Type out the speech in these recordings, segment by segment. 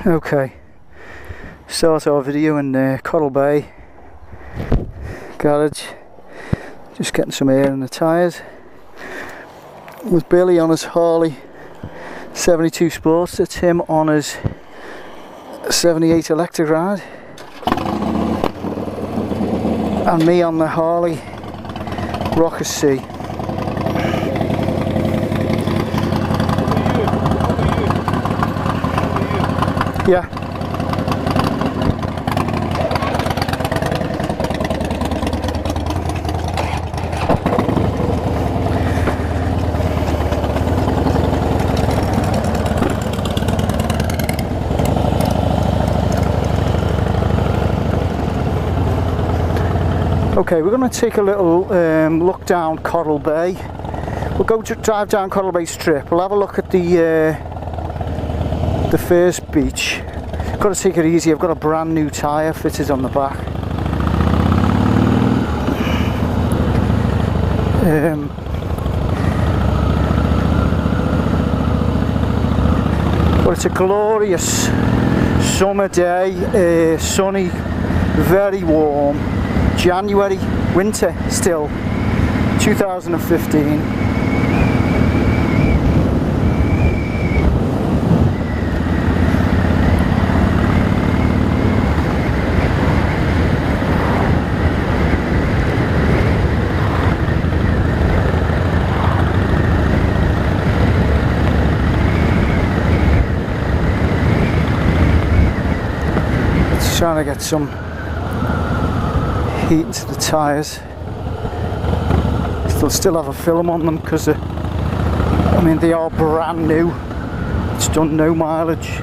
Okay, start our video in Coral Bay garage. Just getting some air in the tyres. With Billy on his Harley 72 Sportster, Tim on his 78 electric ride, and me on the Harley Rocker C. Yeah. Okay, we're going to take a little look down Coral Bay. We'll go to drive down Coral Bay Strip. We'll have a look at the first beach. Got to take it easy. I've got a brand new tyre fitted on the back. But it's a glorious summer day, sunny, very warm. January, winter still, 2015. It's trying to get some heat into the tyres. They'll still have a film on them because I mean, they are brand new. It's done no mileage.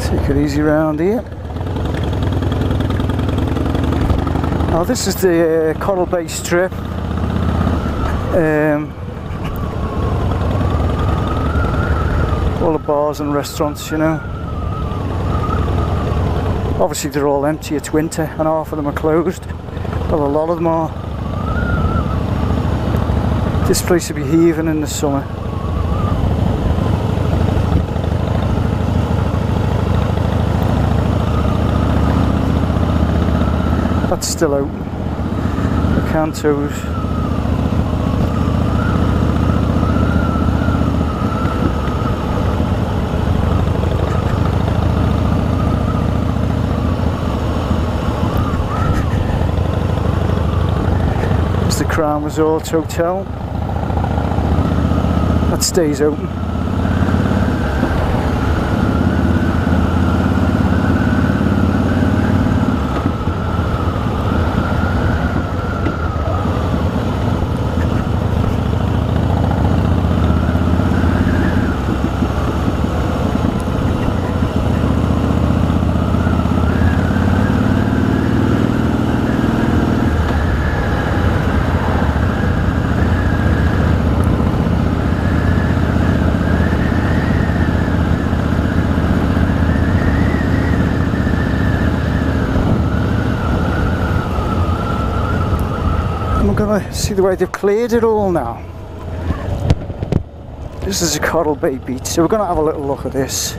Take it easy round here. Now this is the Coral Bay Strip. All the bars and restaurants, you know. Obviously they're all empty, it's winter and half of them are closed. Well, a lot of them are. This place will be heaving in the summer. That's still open. The Cantos. There's the Crown Resort Hotel. That stays open. We're gonna see the way they've cleared it all now. This is a Coral Bay beach, so we're gonna have a little look at this.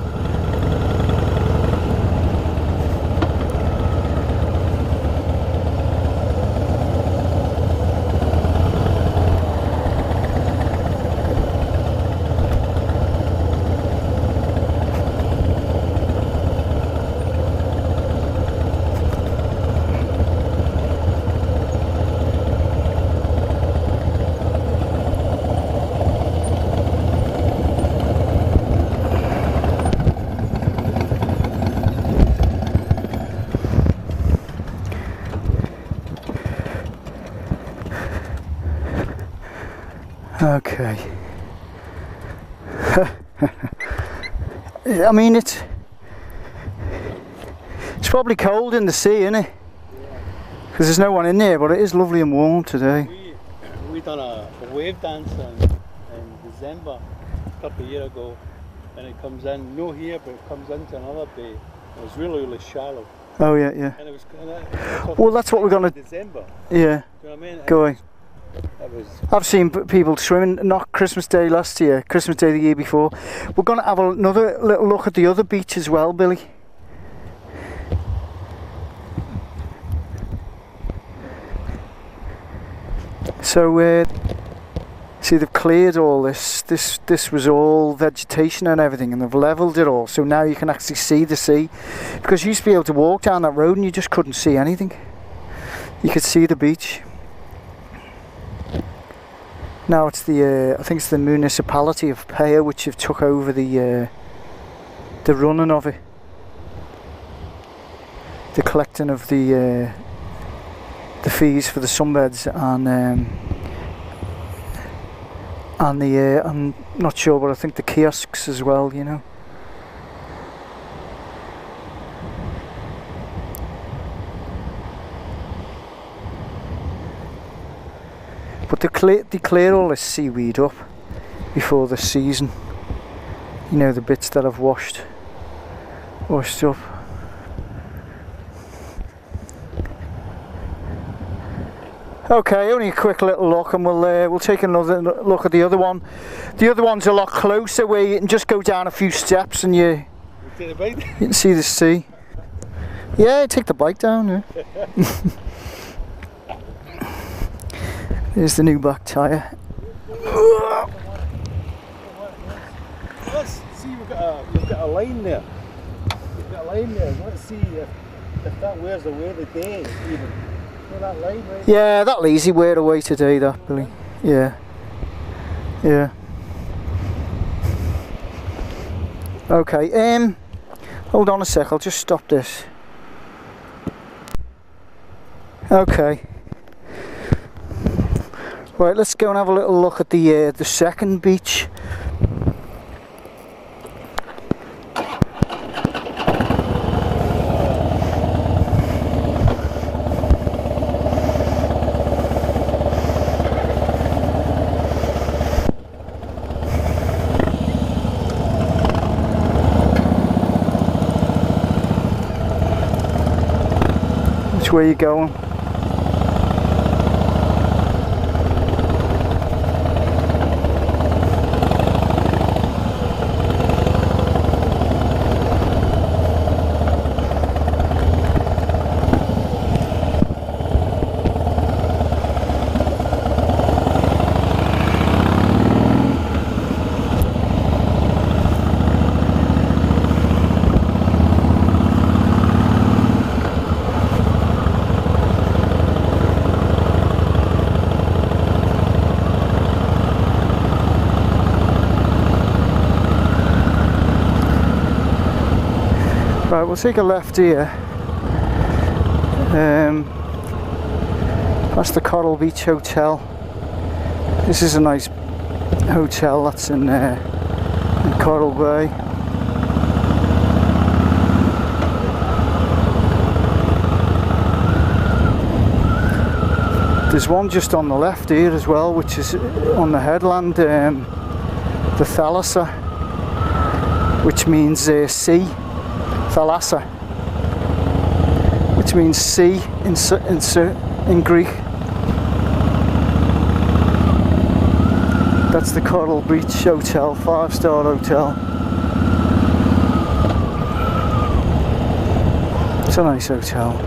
Okay. I mean, it's probably cold in the sea, isn't it? Because there's no one in there, but it is lovely and warm today. We done a wave dance in December a couple of years ago, and it comes in, no here, but it comes into another bay. It was really, really shallow. Oh yeah, yeah. And it was well, that's what we're gonna. December. Yeah. Do you know what I mean? Going. I've seen people swimming, not Christmas Day last year, Christmas Day the year before. We're going to have another little look at the other beach as well, Billy. So, see, they've cleared all this. This was all vegetation and everything, and they've levelled it all. So now you can actually see the sea. Because you used to be able to walk down that road and you just couldn't see anything. You could see the beach. Now it's the I think it's the municipality of Paya which have took over the running of it, the collecting of the fees for the sunbeds and the I'm not sure, but I think the kiosks as well, you know. But they clear all this seaweed up before the season. You know, the bits that have washed up. Okay, only a quick little look, and we'll take another look at the other one. The other one's a lot closer, where you can just go down a few steps and you can see the sea. Yeah, take the bike down. Yeah. There's the new back tyre. Let's see, we've got a line there. We've got a line there. Let's see if that wears away the day even. You know that line right? Yeah, that'll easy wear away today, that, Billy. Yeah. Yeah. Okay, hold on a sec, I'll just stop this. Okay. Right, let's go and have a little look at the second beach. Which way are you going? Right, we'll take a left here, past the Coral Beach Hotel. This is a nice hotel that's in Coral Bay. There's one just on the left here as well, which is on the headland, the Thalassa, which means sea. Thalassa, which means sea in Greek. That's the Coral Beach Hotel, 5-star hotel. It's a nice hotel.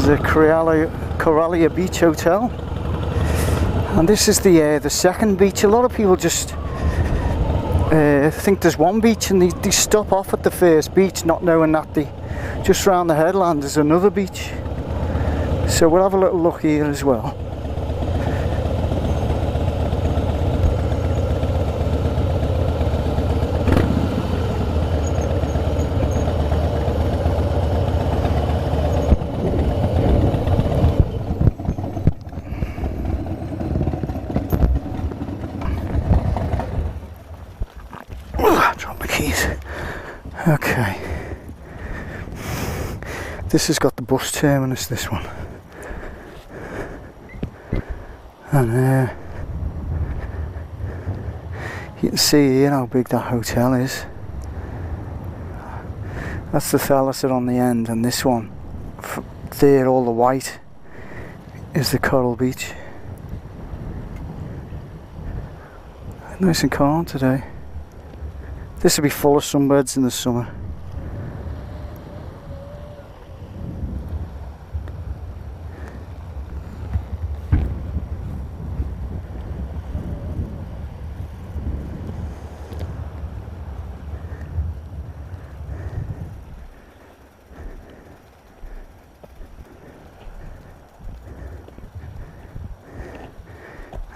the Coralia Beach Hotel, and this is the second beach. A lot of people just think there's one beach, and they stop off at the first beach, not knowing that just round the headland is another beach. So we'll have a little look here as well. Drop my keys. Okay. This has got the bus terminus, this one. And you can see here how big that hotel is. That's the Thalassa on the end, and this one there, all the white, is the Coral Beach. Nice and calm today. This will be full of sunbeds in the summer.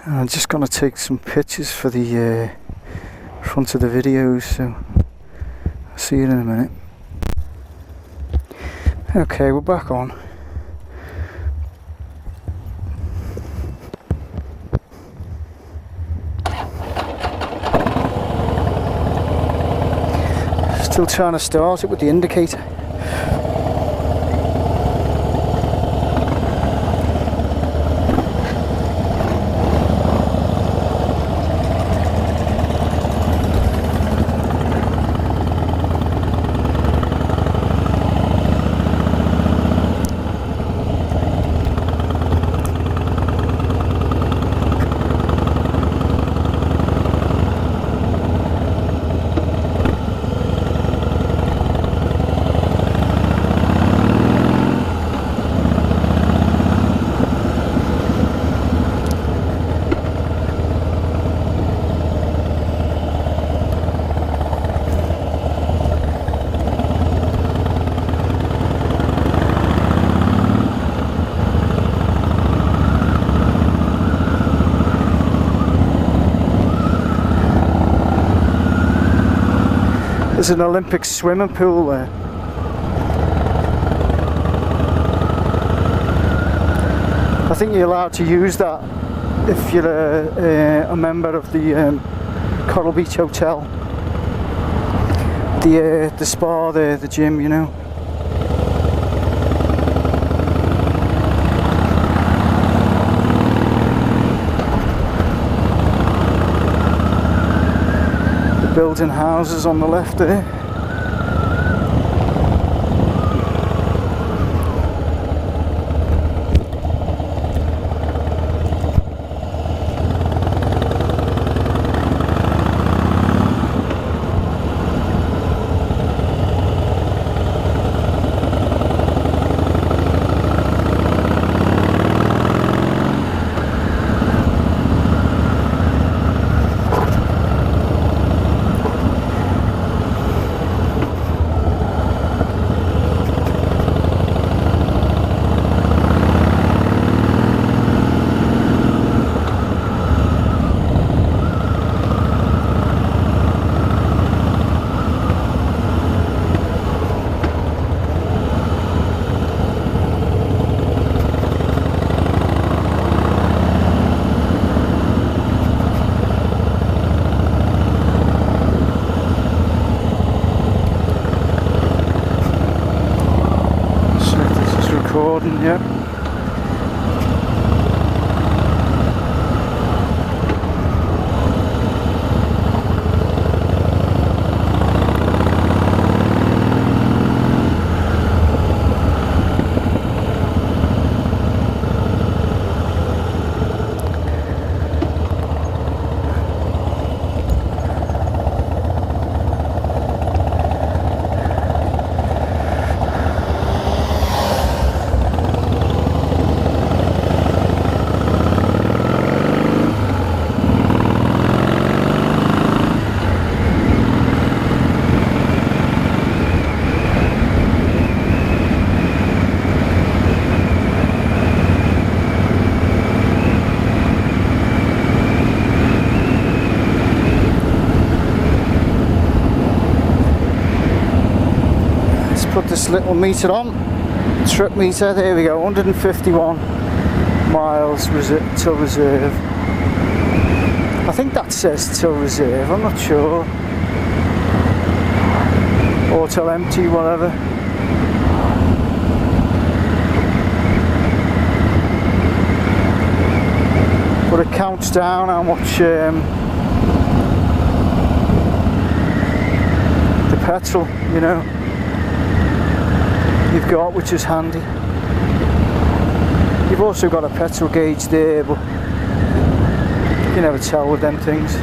I'm just going to take some pictures for the front of the videos, so I'll see you in a minute. Okay, we're back on. Still trying to start it with the indicator. There's an Olympic swimming pool there. I think you're allowed to use that if you're a member of the Coral Beach Hotel. The spa there, the gym, you know. Building houses on the left there. this little meter on, trip meter, there we go, 151 miles till reserve. I think that says till reserve, I'm not sure. Or till empty, whatever. But it counts down how much the petrol, you know, you've got, which is handy. You've also got a petrol gauge there, but you can never tell with them things.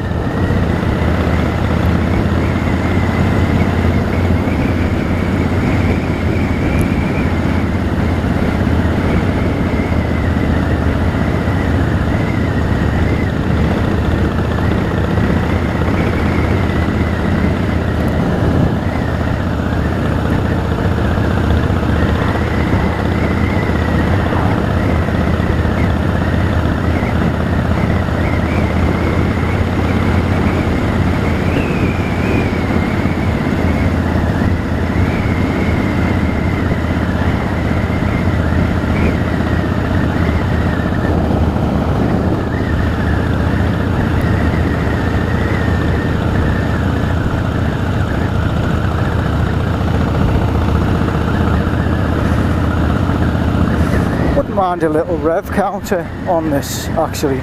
Mind a little rev counter on this, actually,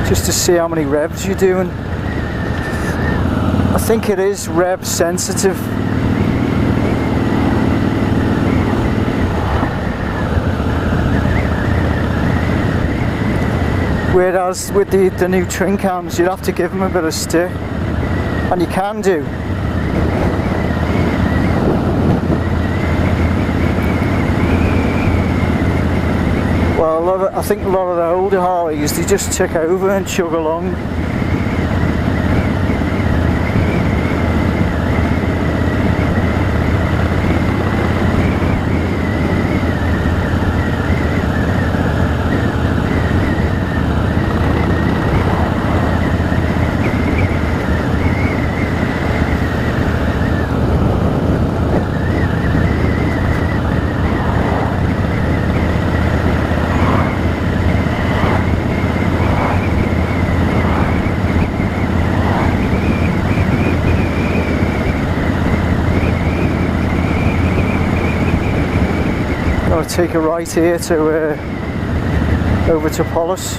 just to see how many revs you're doing. I think it is rev sensitive. Whereas with the new trim cams, you'd have to give them a bit of stick, and you can do. Well, I think a lot of the older Harleys, they just tick over and chug along. Take a right here to over to Polis.